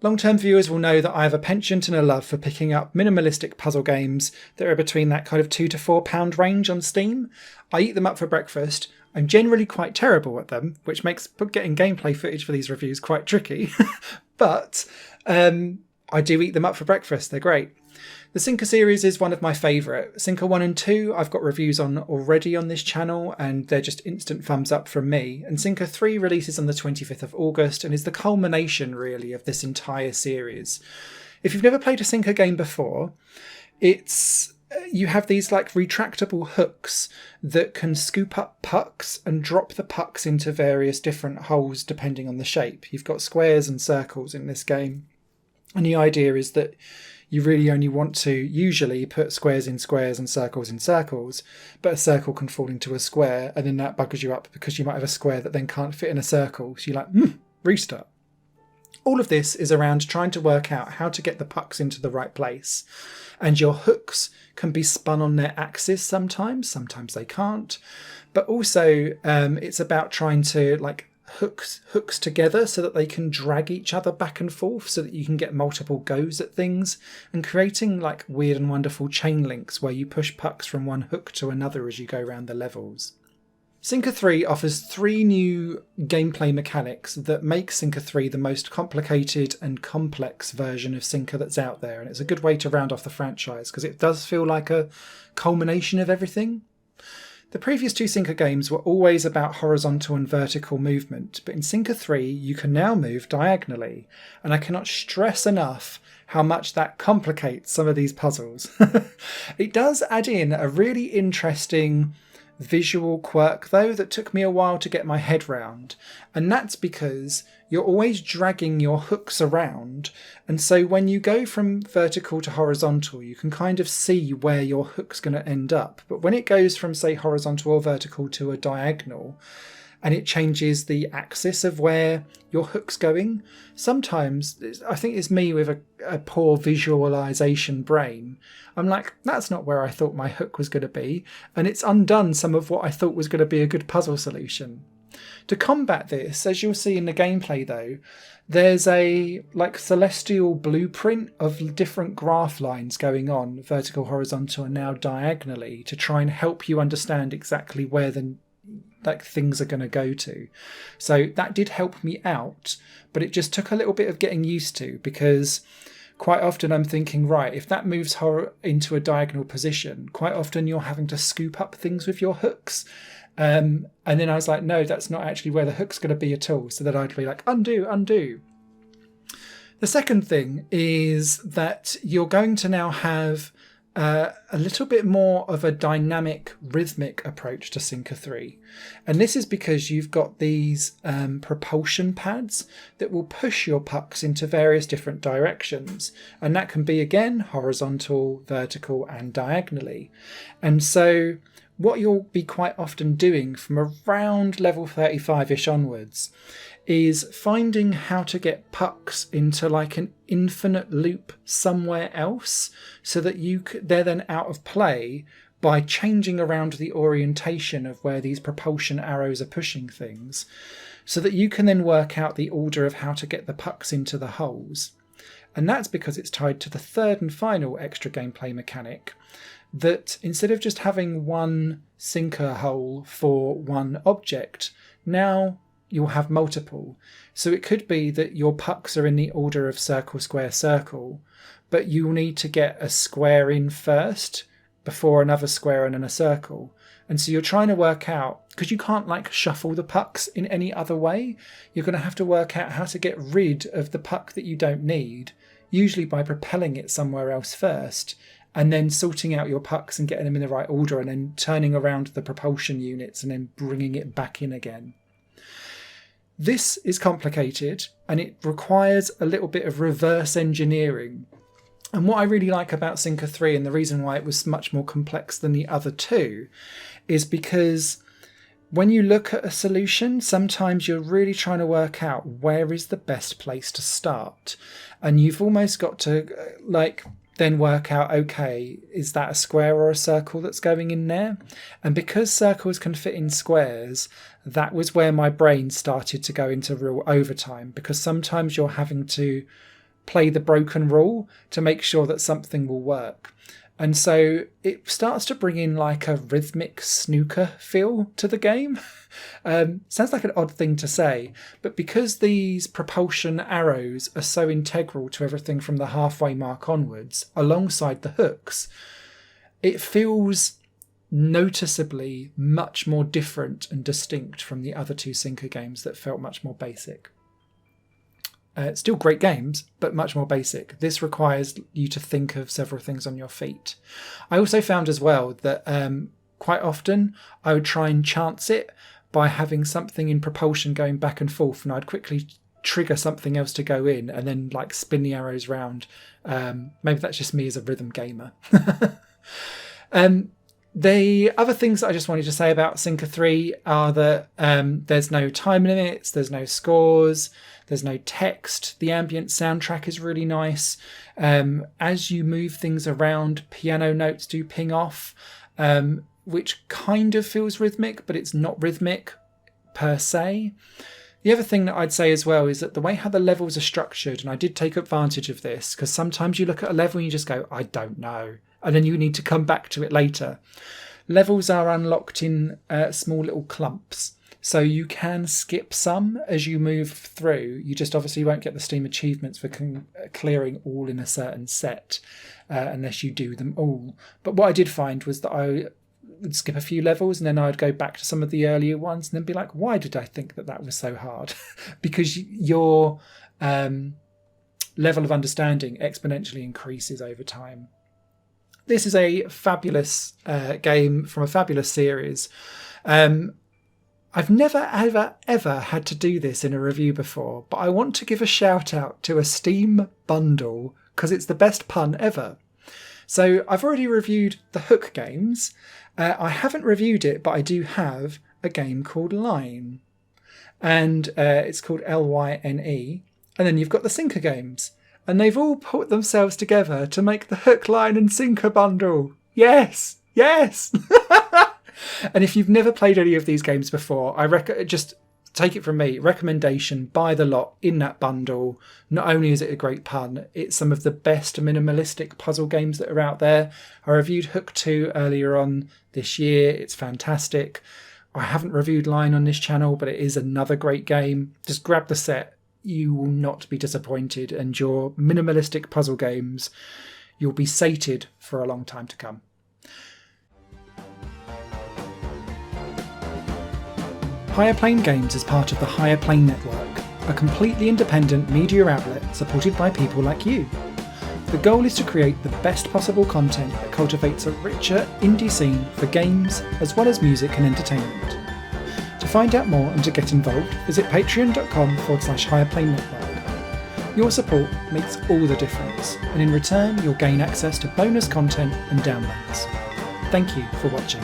Long-term viewers will know that I have a penchant and a love for picking up minimalistic puzzle games that are between that kind of £2 to £4 range on Steam. I eat them up for breakfast. I'm generally quite terrible at them, which makes getting gameplay footage for these reviews quite tricky. But I do eat them up for breakfast. They're great. The Sinkr series is one of my favourite. Sinkr 1 and 2 I've got reviews on already on this channel, and they're just instant thumbs up from me. And Sinkr 3 releases on the 25th of August and is the culmination really of this entire series. If you've never played a Sinkr game before, you have these like retractable hooks that can scoop up pucks and drop the pucks into various different holes depending on the shape. You've got squares and circles in this game. And the idea is that you really only want to usually put squares in squares and circles in circles, but a circle can fall into a square and then that buggers you up because you might have a square that then can't fit in a circle. So you're like, restart. All of this is around trying to work out how to get the pucks into the right place. And your hooks can be spun on their axis sometimes they can't. But also it's about trying to like hooks together so that they can drag each other back and forth so that you can get multiple goes at things, and creating like weird and wonderful chain links where you push pucks from one hook to another as you go around the levels. Sinkr 3 offers 3 new gameplay mechanics that make Sinkr 3 the most complicated and complex version of Sinkr that's out there, and it's a good way to round off the franchise because it does feel like a culmination of everything. The previous 2 Sinkr games were always about horizontal and vertical movement, but in Sinkr 3 you can now move diagonally, and I cannot stress enough how much that complicates some of these puzzles. It does add in a really interesting visual quirk though that took me a while to get my head round, and that's because you're always dragging your hooks around, and so when you go from vertical to horizontal you can kind of see where your hook's going to end up, but when it goes from say horizontal or vertical to a diagonal and it changes the axis of where your hook's going, sometimes I think it's me with a poor visualization brain, I'm like, that's not where I thought my hook was going to be, and it's undone some of what I thought was going to be a good puzzle solution. To combat this, as you'll see in the gameplay though, there's a like celestial blueprint of different graph lines going on, vertical, horizontal, and now diagonally, to try and help you understand exactly where the things are going to go to. So that did help me out, but it just took a little bit of getting used to, because quite often I'm thinking, right, if that moves into a diagonal position, quite often you're having to scoop up things with your hooks. And then I was like, no, that's not actually where the hook's going to be at all. So then I'd be like, undo. The second thing is that you're going to now have a little bit more of a dynamic, rhythmic approach to Sinkr 3. And this is because you've got these propulsion pads that will push your pucks into various different directions. And that can be, again, horizontal, vertical, and diagonally. And so what you'll be quite often doing from around level 35-ish onwards is finding how to get pucks into like an infinite loop somewhere else so that they're then out of play by changing around the orientation of where these propulsion arrows are pushing things, so that you can then work out the order of how to get the pucks into the holes. And that's because it's tied to the third and final extra gameplay mechanic, that instead of just having one Sinkr hole for one object, now you'll have multiple. So it could be that your pucks are in the order of circle, square, circle, but you'll need to get a square in first before another square and then a circle. And so you're trying to work out, because you can't like shuffle the pucks in any other way, you're going to have to work out how to get rid of the puck that you don't need, usually by propelling it somewhere else first, and then sorting out your pucks and getting them in the right order, and then turning around the propulsion units and then bringing it back in again. This is complicated, and it requires a little bit of reverse engineering. And what I really like about Sinkr 3, and the reason why it was much more complex than the other two, is because when you look at a solution, sometimes you're really trying to work out where is the best place to start. And you've almost got to then work out, okay, is that a square or a circle that's going in there? And because circles can fit in squares, that was where my brain started to go into real overtime, because sometimes you're having to play the broken rule to make sure that something will work. And so it starts to bring in like a rhythmic snooker feel to the game. Sounds like an odd thing to say, but because these propulsion arrows are so integral to everything from the halfway mark onwards, alongside the hooks, it feels noticeably much more different and distinct from the other two Sinkr games that felt much more basic. Still great games, but much more basic. This requires you to think of several things on your feet. I also found as well that quite often I would try and chance it by having something in propulsion going back and forth, and I'd quickly trigger something else to go in and then like spin the arrows round. Maybe that's just me as a rhythm gamer. The other things that I just wanted to say about Sinkr 3 are that there's no time limits, there's no scores, there's no text. The ambient soundtrack is really nice. As you move things around, piano notes do ping off, which kind of feels rhythmic, but it's not rhythmic per se. The other thing that I'd say as well is that the way how the levels are structured, and I did take advantage of this, because sometimes you look at a level and you just go, I don't know. And then you need to come back to it later. Levels are unlocked in small little clumps. So you can skip some as you move through. You just obviously won't get the Steam achievements for clearing all in a certain set unless you do them all. But what I did find was that I would skip a few levels and then I'd go back to some of the earlier ones and then be like, why did I think that was so hard? Because your level of understanding exponentially increases over time. This is a fabulous game from a fabulous series. I've never, ever had to do this in a review before, but I want to give a shout out to a Steam bundle because it's the best pun ever. So I've already reviewed the Hook games. I haven't reviewed it, but I do have a game called Line. And it's called LYNE. And then you've got the Sinkr games. And they've all put themselves together to make the Hook, Line and Sinkr bundle. Yes! Yes! And if you've never played any of these games before, just take it from me, recommendation, buy the lot in that bundle. Not only is it a great pun, it's some of the best minimalistic puzzle games that are out there. I reviewed Hook 2 earlier on this year. It's fantastic. I haven't reviewed Line on this channel, but it is another great game. Just grab the set. You will not be disappointed, and your minimalistic puzzle games, you'll be sated for a long time to come. Higher Plane Games is part of the Higher Plane Network, a completely independent media outlet supported by people like you. The goal is to create the best possible content that cultivates a richer indie scene for games as well as music and entertainment. To find out more and to get involved, visit patreon.com/higherplane-network. Your support makes all the difference, and in return you'll gain access to bonus content and downloads. Thank you for watching.